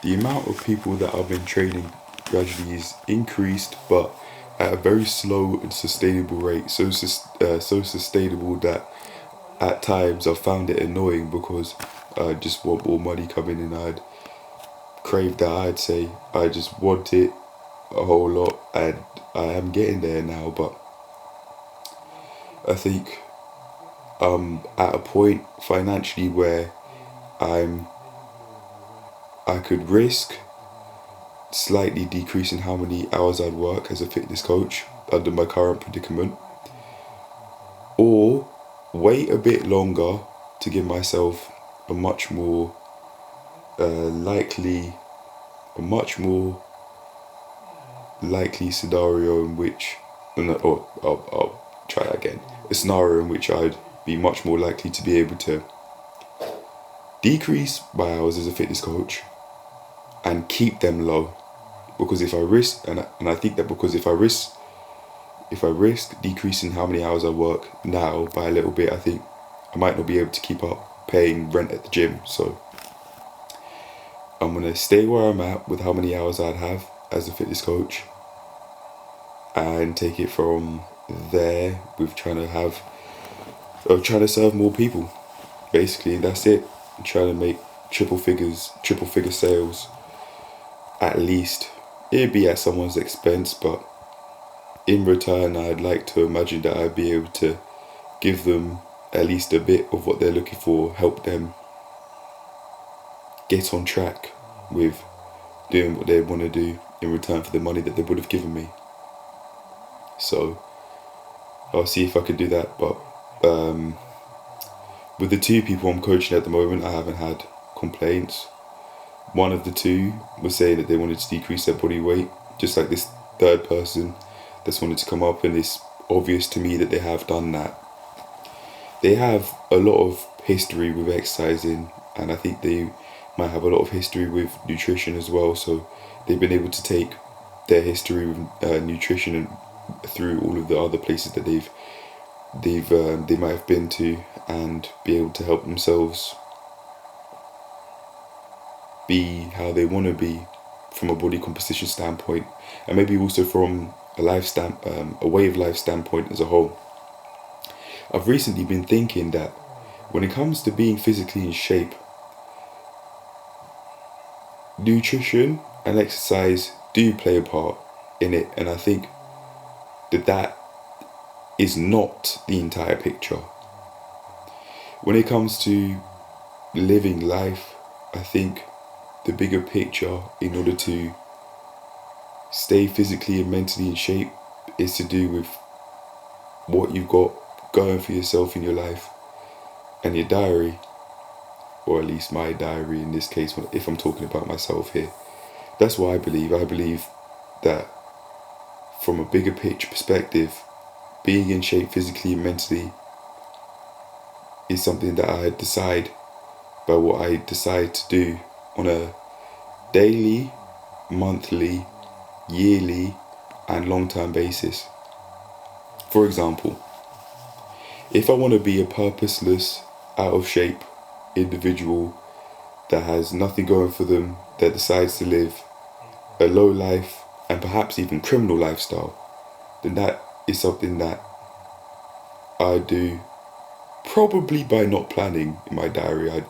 the amount of people that I've been training gradually is increased, but at a very slow and sustainable rate. So sustainable that at times I've found it annoying because I just want more money coming in. I'd crave that. I'd say I just want it a whole lot, and I am getting there now. But I think I'm at a point financially where I'm I could risk slightly decreasing how many hours I'd work as a fitness coach under my current predicament, or wait a bit longer to give myself a much more likely, a much more likely scenario in which, or I'll try that again, a scenario in which I'd be much more likely to be able to decrease my hours as a fitness coach and keep them low. Because if I risk, and I think that because if I risk decreasing how many hours I work now by a little bit, I think I might not be able to keep up paying rent at the gym. So I'm gonna stay where I'm at with how many hours I'd have as a fitness coach, and take it from there with trying to serve more people. Basically, that's it. I'm trying to make triple figure sales at least. It'd be at someone's expense, but in return, I'd like to imagine that I'd be able to give them at least a bit of what they're looking for, help them get on track with doing what they want to do in return for the money that they would have given me. So I'll see if I can do that. But with the two people I'm coaching at the moment, I haven't had complaints. One of the two was saying that they wanted to decrease their body weight, just like this third person that's wanted to come up, and it's obvious to me that they have done that. They have a lot of history with exercising, and I think they might have a lot of history with nutrition as well, so they've been able to take their history with nutrition and through all of the other places that they might have been to, and be able to help themselves be how they want to be from a body composition standpoint, and maybe also from a way of life standpoint as a whole. I've recently been thinking that when it comes to being physically in shape, nutrition and exercise do play a part in it, and I think that is not the entire picture. When it comes to living life, I think the bigger picture, in order to stay physically and mentally in shape, is to do with what you've got going for yourself in your life and your diary, or at least my diary in this case, if I'm talking about myself here. That's what I believe. I believe that from a bigger picture perspective, being in shape physically and mentally is something that I decide by what I decide to do on a daily, monthly, yearly, and long-term basis. For example, if I want to be a purposeless, out of shape individual that has nothing going for them, that decides to live a low life and perhaps even criminal lifestyle, then that is something that I do probably by not planning in my diary.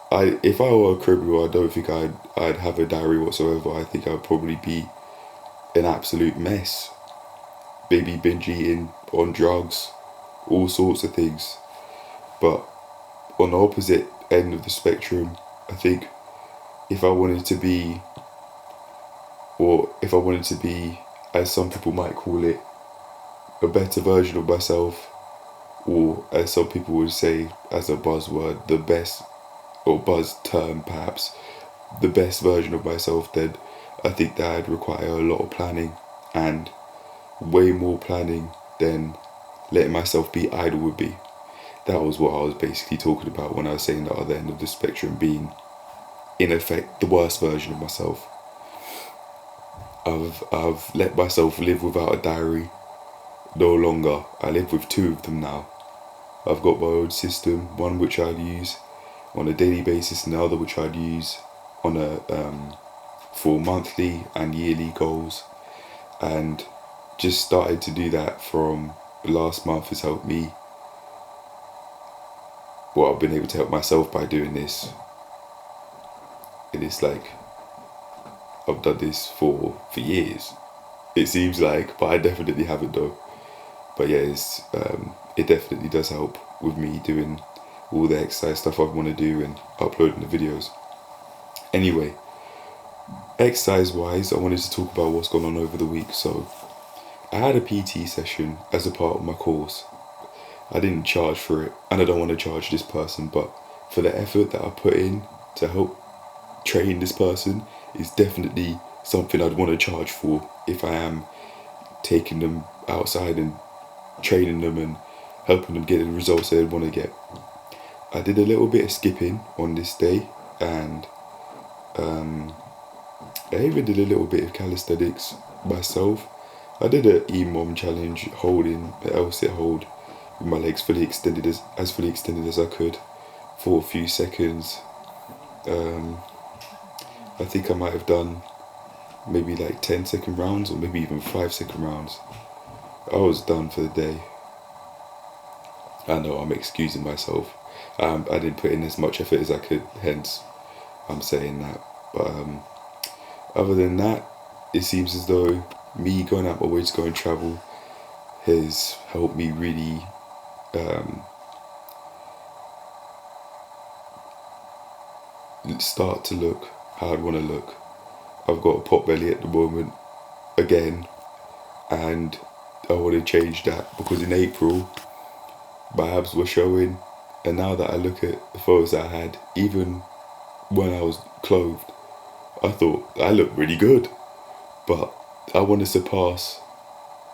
If I were a criminal, I don't think I'd have a diary whatsoever. I think I'd probably be an absolute mess. Maybe binge eating, on drugs, all sorts of things. But on the opposite end of the spectrum, I think if I wanted to be, as some people might call it, a better version of myself, or as some people would say as a buzzword, the best, or buzz term perhaps, the best version of myself, then I think that I'd require a lot of planning, and way more planning than letting myself be idle would be. That was what I was basically talking about when I was saying the other end of the spectrum being, in effect, the worst version of myself. I've let myself live without a diary no longer. I live with two of them now. I've got my own system, one which I'd use on a daily basis and the other which I'd use on a for monthly and yearly goals, and just started to do that from last month has helped me. Well, I've been able to help myself by doing this. And it's like I've done this for years. It seems like, but I definitely haven't though. But yeah, it definitely does help with me doing all the exercise stuff I want to do and uploading the videos. Anyway, exercise wise, I wanted to talk about what's gone on over the week. So I had a PT session as a part of my course. I didn't charge for it, and I don't want to charge this person, but for the effort that I put in to help train this person is definitely something I'd want to charge for if I am taking them outside and training them and helping them get the results they want to get. I did a little bit of skipping on this day, and I even did a little bit of calisthenics myself. I did an EMOM challenge, holding the L-sit hold with my legs fully extended as fully extended as I could for a few seconds. I think I might have done maybe like 10-second rounds or maybe even 5-second rounds. I was done for the day. I know I'm excusing myself. I didn't put in as much effort as I could, hence I'm saying that. But other than that, it seems as though me going out my way to go and travel has helped me really start to look how I'd want to look. I've got a pot belly at the moment again, and I want to change that because in April my abs were showing, and now that I look at the photos that I had, even when I was clothed, I thought I looked really good. But I want to surpass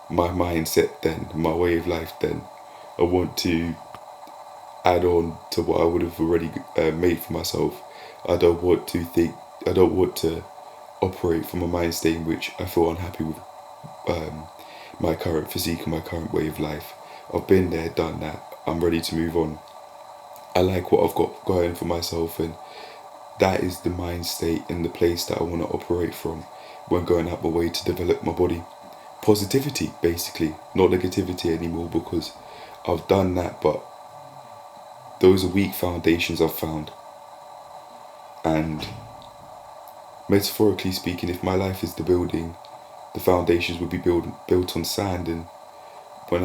my mindset then, my way of life then. I want to add on to what I would have already made for myself. I don't want to operate from a mind state in which I feel unhappy with my current physique and my current way of life. I've been there, done that. I'm ready to move on. I like what I've got going for myself, and that is the mind state and the place that I want to operate from when going out my way to develop my body. Positivity, basically, not negativity anymore, because I've done that, but those are weak foundations I've found. And metaphorically speaking, if my life is the building, the foundations would be built on sand, and when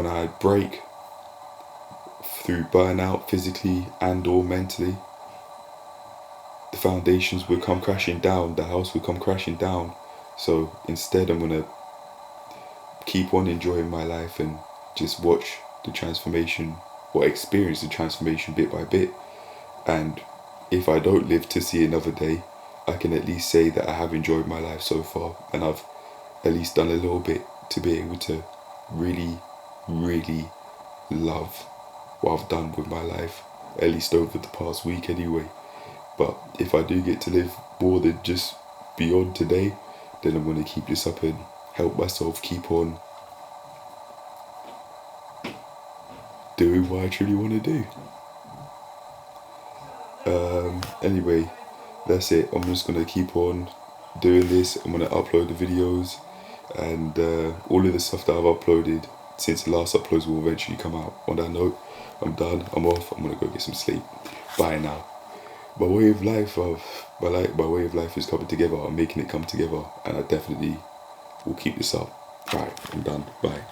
I'd break through burnout physically and or mentally, the foundations would come crashing down, the house would come crashing down. So instead I'm gonna keep on enjoying my life and just watch the transformation or experience the transformation bit by bit. And if I don't live to see another day, I can at least say that I have enjoyed my life so far, and I've at least done a little bit to be able to really, really love what I've done with my life, at least over the past week anyway. But if I do get to live more than just beyond today, then I'm going to keep this up and help myself keep on doing what I truly want to do. Anyway, that's it. I'm just going to keep on doing this. I'm going to upload the videos, and all of the stuff that I've uploaded since the last uploads will eventually come out. On that note, I'm done. I'm off. I'm going to go get some sleep. Bye now. My way of life is coming together. I'm making it come together, and I definitely will keep this up. Right, I'm done. Bye.